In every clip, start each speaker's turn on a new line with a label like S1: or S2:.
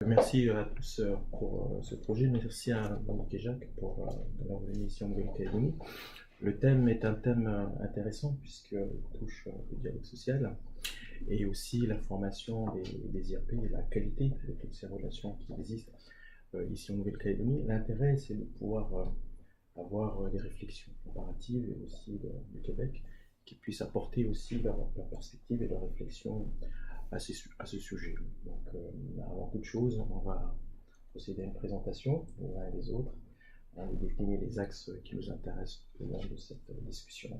S1: Merci à tous pour ce projet. Merci à Monique et Jacques pour l'émission Nouvelle-Calédonie. Le thème est un thème intéressant puisqu'il touche le dialogue social et aussi la formation des IRP et la qualité de toutes ces relations qui existent ici en Nouvelle-Calédonie. L'intérêt, c'est de pouvoir avoir des réflexions comparatives et aussi du Québec qui puissent apporter aussi leur perspective et leur réflexion à ce sujet. Donc, avant toute chose, on va procéder à une présentation les uns et les autres, on va définir les axes qui nous intéressent au long de cette discussion.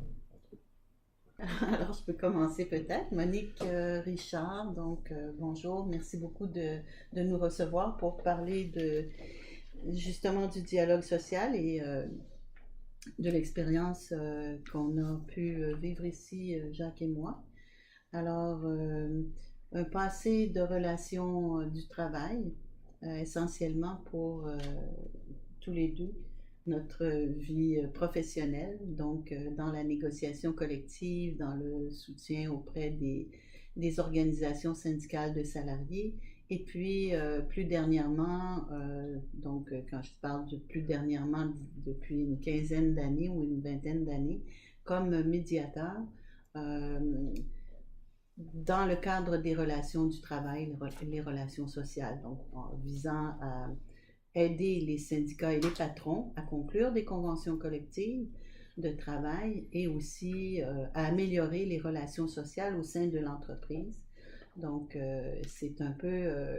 S2: Alors, je peux commencer peut-être. Monique Richard, donc bonjour, merci beaucoup de nous recevoir pour parler justement du dialogue social et de l'expérience qu'on a pu vivre ici, Jacques et moi. Alors, un passé de relations du travail, essentiellement pour tous les deux, notre vie professionnelle, donc dans la négociation collective, dans le soutien auprès des organisations syndicales de salariés, et puis plus dernièrement, donc quand je parle de plus dernièrement, depuis une quinzaine d'années ou une vingtaine d'années, comme médiateur, dans le cadre des relations du travail, les relations sociales, donc visant à aider les syndicats et les patrons à conclure des conventions collectives de travail et aussi à améliorer les relations sociales au sein de l'entreprise. Donc, c'est un peu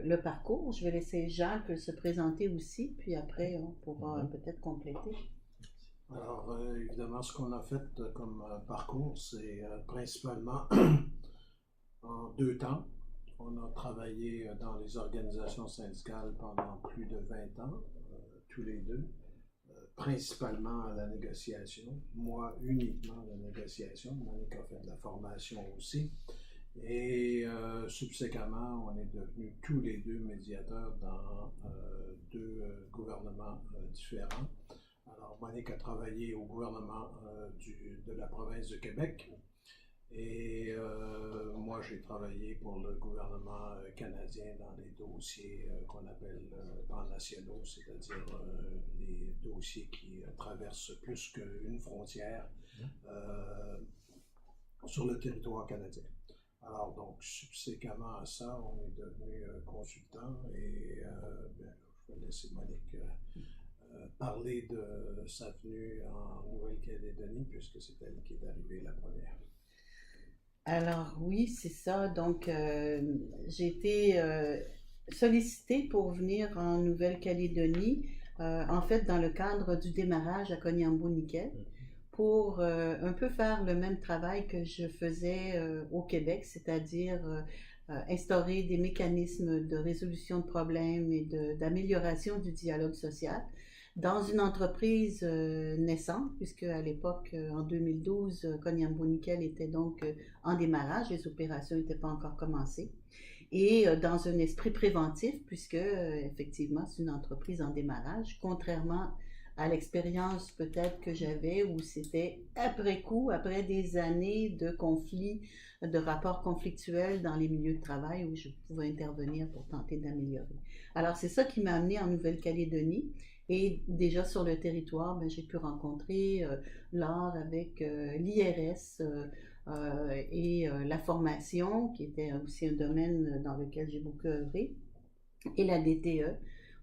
S2: le parcours. Je vais laisser Jacques se présenter aussi, puis après, on pourra peut-être compléter.
S3: Alors, évidemment, ce qu'on a fait comme parcours, c'est principalement en 2 temps. On a travaillé dans les organisations syndicales pendant plus de 20 ans, tous les deux, principalement à la négociation. Moi, uniquement à la négociation. Monique a fait de la formation aussi. Et subséquemment, on est devenus tous les deux médiateurs dans 2 gouvernements différents. Alors, Monique a travaillé au gouvernement de la province de Québec. Et moi, j'ai travaillé pour le gouvernement canadien dans les dossiers qu'on appelle pan-nationaux, c'est-à-dire les dossiers qui traversent plus qu'une frontière sur le territoire canadien. Alors, donc, subséquemment à ça, on est devenu consultant et je vais laisser Monique parler de sa venue en Nouvelle-Calédonie, puisque c'est elle qui est arrivée la première.
S2: Alors oui, c'est ça. Donc, j'ai été sollicitée pour venir en Nouvelle-Calédonie, en fait dans le cadre du démarrage à Koniambo-Nickel, pour un peu faire le même travail que je faisais au Québec, c'est-à-dire instaurer des mécanismes de résolution de problèmes et d'amélioration du dialogue social dans une entreprise naissante, puisque à l'époque, en 2012, Koniambo Nickel était donc en démarrage, les opérations n'étaient pas encore commencées, et dans un esprit préventif, puisque effectivement c'est une entreprise en démarrage, contrairement à l'expérience peut-être que j'avais où c'était après coup, après des années de conflits, de rapports conflictuels dans les milieux de travail où je pouvais intervenir pour tenter d'améliorer. Alors c'est ça qui m'a amené en Nouvelle-Calédonie. Et déjà sur le territoire, ben, j'ai pu rencontrer l'art avec l'IRS et la formation, qui était aussi un domaine dans lequel j'ai beaucoup œuvré, et la DTE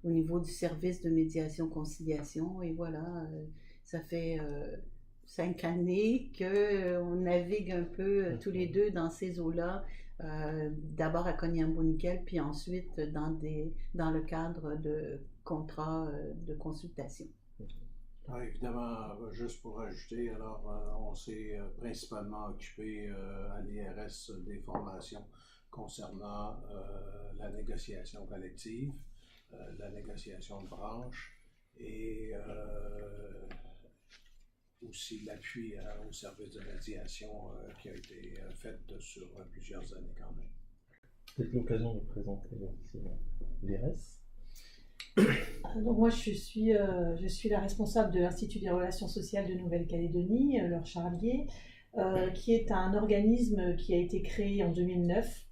S2: au niveau du service de médiation-conciliation. Et voilà, ça fait 5 années qu'on navigue un peu tous les deux dans ces eaux-là, d'abord à Koniambo-Nickel, puis ensuite dans le cadre de contrats de consultation.
S3: Ah, évidemment, juste pour ajouter, alors on s'est principalement occupé à l'IRS des formations concernant la négociation collective, la négociation de branche et aussi l'appui au service de médiation qui a été fait sur plusieurs années quand même.
S1: C'est l'occasion de présenter l'IRS.
S4: Donc moi je suis la responsable de l'Institut des relations sociales de Nouvelle-Calédonie, leur Charlier, qui est un organisme qui a été créé en 2009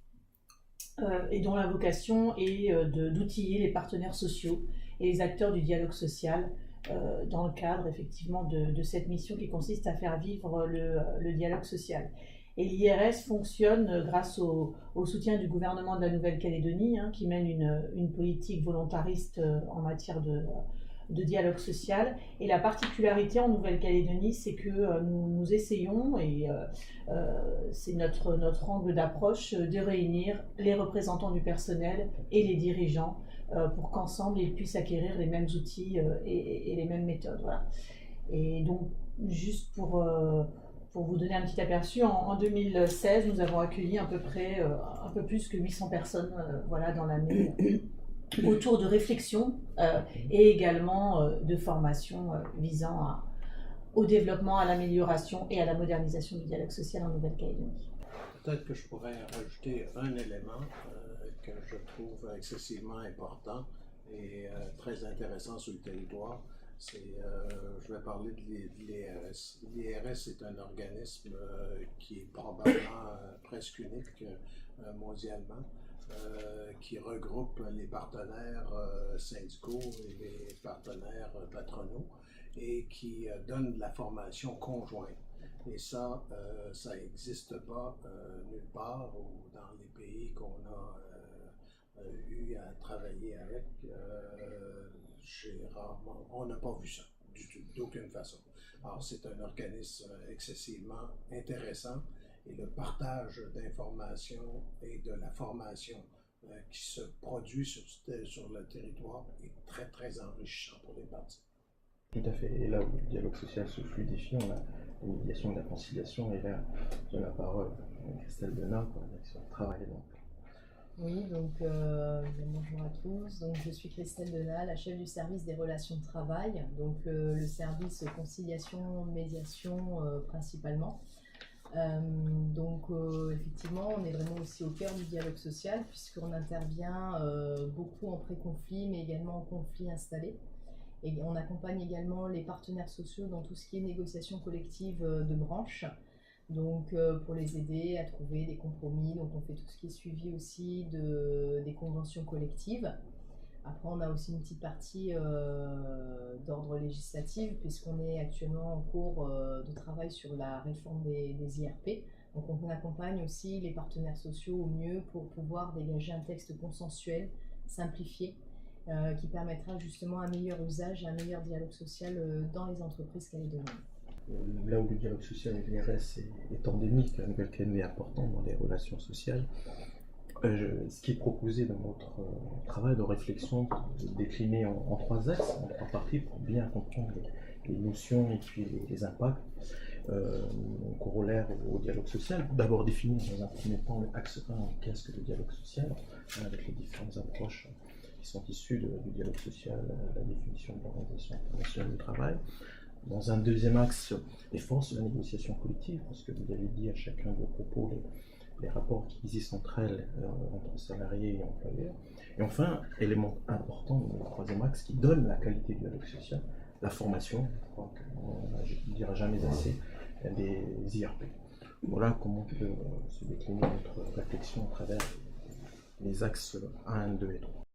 S4: et dont la vocation est d'outiller les partenaires sociaux et les acteurs du dialogue social dans le cadre effectivement de cette mission qui consiste à faire vivre le dialogue social. Et l'IRS fonctionne grâce au soutien du gouvernement de la Nouvelle-Calédonie, hein, qui mène une politique volontariste en matière de dialogue social. Et la particularité en Nouvelle-Calédonie, c'est que nous essayons, et c'est notre angle d'approche, de réunir les représentants du personnel et les dirigeants pour qu'ensemble ils puissent acquérir les mêmes outils et les mêmes méthodes. Voilà. Et donc, juste pour vous donner un petit aperçu, en 2016, nous avons accueilli à peu près un peu plus que 800 personnes voilà, dans l'année autour de réflexion et également de formation visant au développement, à l'amélioration et à la modernisation du dialogue social en Nouvelle-Calédonie.
S3: Peut-être que je pourrais rajouter un élément que je trouve excessivement important et très intéressant sur le territoire. Je vais parler de l'IRS. L'IRS est un organisme qui est probablement presque unique mondialement, qui regroupe les partenaires syndicaux et les partenaires patronaux et qui donne de la formation conjointe. Et ça n'existe pas nulle part ou dans les pays qu'on a eu à travailler avec. On n'a pas vu ça du tout, d'aucune façon. Alors c'est un organisme excessivement intéressant et le partage d'informations et de la formation qui se produit sur le territoire est très très enrichissant pour les parties.
S1: Tout à fait. Et là où le dialogue social se fluidifie, on a la médiation et la conciliation. Et là, j'ai la parole à Christelle Denat pour la direction du travail. Donc.
S5: Oui, donc bonjour à tous. Donc, je suis Christelle Denat, la chef du service des relations de travail, donc le service conciliation, médiation principalement. Effectivement, on est vraiment aussi au cœur du dialogue social puisqu'on intervient beaucoup en pré-conflit, mais également en conflit installé. Et on accompagne également les partenaires sociaux dans tout ce qui est négociation collective de branche. Donc pour les aider à trouver des compromis, donc on fait tout ce qui est suivi aussi des conventions collectives. Après on a aussi une petite partie d'ordre législatif puisqu'on est actuellement en cours de travail sur la réforme des IRP. Donc on accompagne aussi les partenaires sociaux au mieux pour pouvoir dégager un texte consensuel, simplifié, qui permettra justement un meilleur usage et un meilleur dialogue social dans les entreprises calédoniennes.
S1: Là où le dialogue social et l'IRS est endémique, la Nouvelle-Calédonie est important dans les relations sociales. Ce qui est proposé dans notre travail de réflexion, décliné en trois axes, en trois parties, pour bien comprendre les notions et puis les impacts corollaires au dialogue social. D'abord définir dans un premier temps l'axe 1, qu'est-ce que le dialogue social, avec les différentes approches qui sont issues du dialogue social, la définition de l'Organisation internationale du travail. Dans un deuxième axe, les forces de la négociation collective, parce que vous avez dit à chacun de vos propos les rapports qui existent entre elles, entre salariés et employeurs. Et enfin, élément important, le troisième axe, qui donne la qualité du dialogue social, la formation, je crois qu'on ne dira jamais assez, des IRP. Voilà comment peut se décliner notre réflexion à travers les axes 1, 2 et 3.